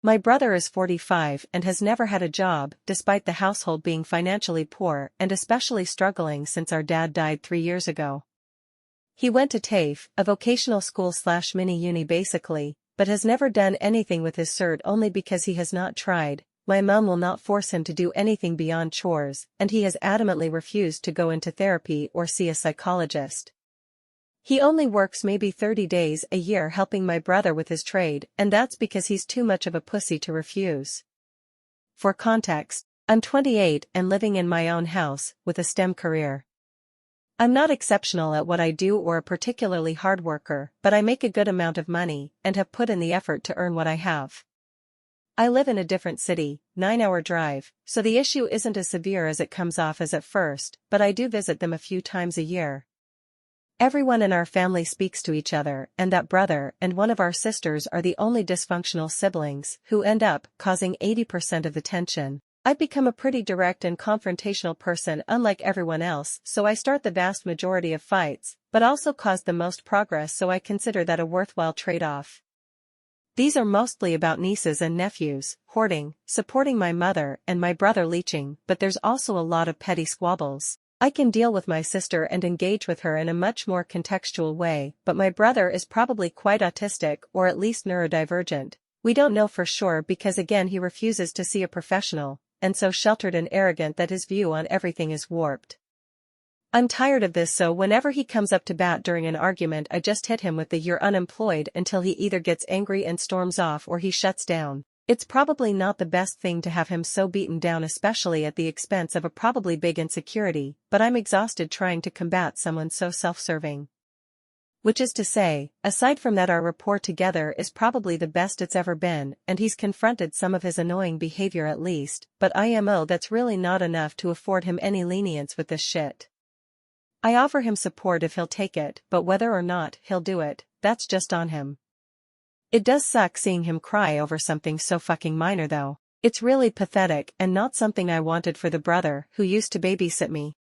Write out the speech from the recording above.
My brother is 45 and has never had a job despite the household being financially poor and especially struggling since our dad died 3 years ago. He went to TAFE, a vocational school/mini-uni basically, but has never done anything with his cert only because he has not tried. My mum will not force him to do anything beyond chores, and he has adamantly refused to go into therapy or see a psychologist. He only works maybe 30 days a year helping my brother with his trade, and that's because he's too much of a pussy to refuse. For context, I'm 28 and living in my own house, with a STEM career. I'm not exceptional at what I do or a particularly hard worker, but I make a good amount of money, and have put in the effort to earn what I have. I live in a different city, 9-hour drive, so the issue isn't as severe as it comes off as at first, but I do visit them a few times a year. Everyone in our family speaks to each other, and that brother and one of our sisters are the only dysfunctional siblings who end up causing 80% of the tension. I've become a pretty direct and confrontational person unlike everyone else, so I start the vast majority of fights, but also cause the most progress, so I consider that a worthwhile trade-off. These are mostly about nieces and nephews, hoarding, supporting my mother and my brother leeching, but there's also a lot of petty squabbles. I can deal with my sister and engage with her in a much more contextual way, but my brother is probably quite autistic or at least neurodivergent. We don't know for sure because again he refuses to see a professional, and so sheltered and arrogant that his view on everything is warped. I'm tired of this, so whenever he comes up to bat during an argument I just hit him with the "you're unemployed" until he either gets angry and storms off or he shuts down. It's probably not the best thing to have him so beaten down, especially at the expense of a probably big insecurity, but I'm exhausted trying to combat someone so self-serving. Which is to say, aside from that, our rapport together is probably the best it's ever been, and he's confronted some of his annoying behavior at least, but IMO, that's really not enough to afford him any lenience with this shit. I offer him support if he'll take it, but whether or not he'll do it, that's just on him. It does suck seeing him cry over something so fucking minor though. It's really pathetic and not something I wanted for the brother who used to babysit me.